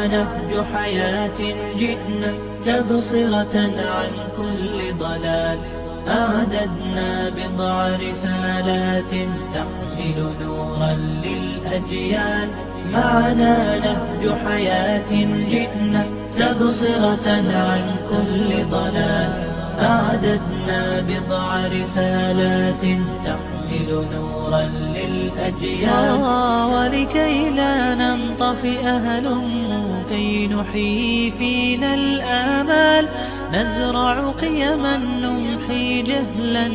نهج حياة جئنا تبصرة عن كل ضلال. أعددنا بضع رسالات تحمل نورا للأجيال. معنا نهج حياة جئنا تبصرة عن كل ضلال. أعددنا بضع رسالات تحمل نورا للأجيال. ولكي لا ننطفئ هلموا كي نحيي فينا الآمال. نزرع قيما نمحي جهلا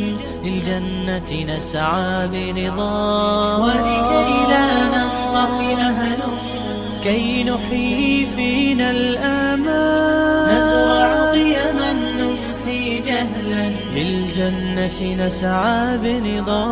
للجنة نسعى برضا. ولكي لا ننطفئ هلموا كي نحيي فينا الآمال. نزرع قيما نمحي جهلا للجنة نسعى برضا.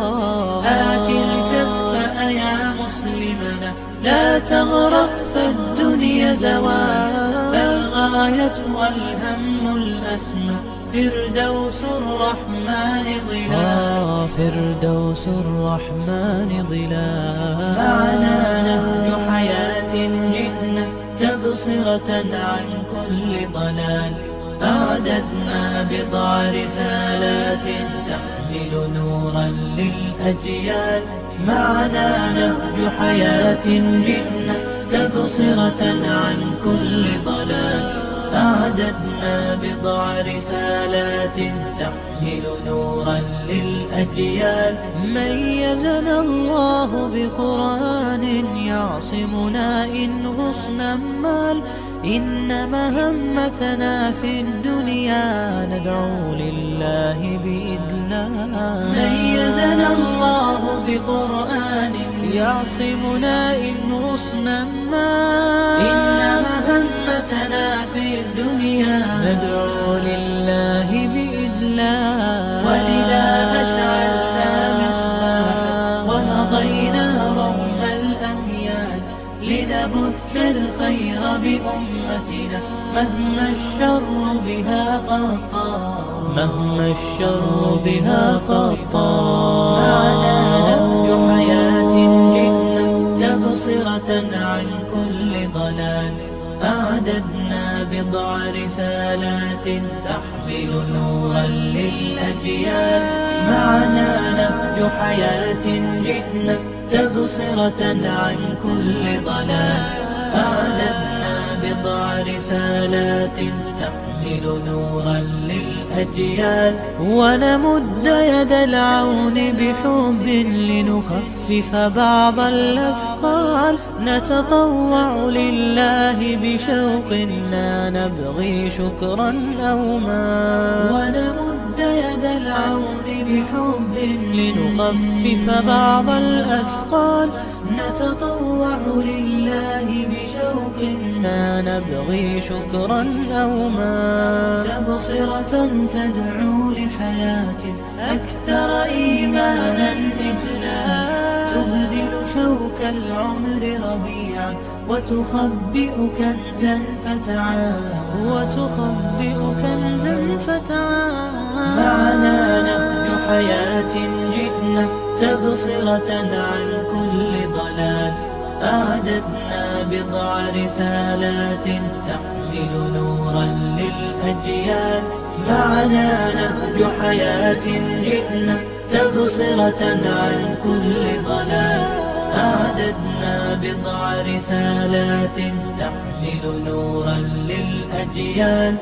هات الكف يا مسلمنا لا تغرق فالدنيا زوال. فالغاية والهم الأسمى فردوس الرحمن ظلال. فردوس الرحمن ظلال. معنا نهج حياة جئنا تبصرة عن كل ضلال. أعددنا بضع رسالات تحمل نورا للأجيال. معنا نهج حياة جئنا تبصرة عن كل ضلال. أعددنا بضع رسالات تحمل نورا للأجيال. ميزنا الله بقرآن يعصمنا إن غصنا مال. إن مهمتنا في الدنيا ندعو لله بإذلال. ميزنا الله بقرآن يعصمنا إن غصنا مال. إن مهمتنا في الدنيا ندعو لله بإذلال. ولذا أشعلنا مصباحا ومضينا روم الأميال. لنبث الخير بأمتنا مهما الشر بها قد طال. مهما الشر بها قد طال. معنا نهج حياة جئنا تبصرة عن كل ضلال. أعددنا بضع رسالات تحمل نورا للأجيال. معنا نهج حياة جئنا تبصرة عن كل ضلال. أعددنا بضع رسالات تحمل نورا للأجيال. ونمد يد العون بحب لنخفف بعض الأثقال. نتطوع لله بشوق لا نبغي شكرا أو مال. ونمد يد العون بحب لنخفف بعض الأثقال. نتطوع لله بشوق لا نبغي شكرا أو مال. تبصرة تدعو لحياة أكثر إيمانا إجلال. تبدل شوك العمر ربيعا وتخبئ كنزا فتعال. وتخبئ كنزا فتعال. معنا نهج حياة جئنا تبصرة عن كل ضلال. أعددنا بضع رسالات تحمل نورا للأجيال. معنا نهج حياة جئنا تبصرة عن كل ضلال. أعددنا بضع رسالات تحمل نورا للأجيال.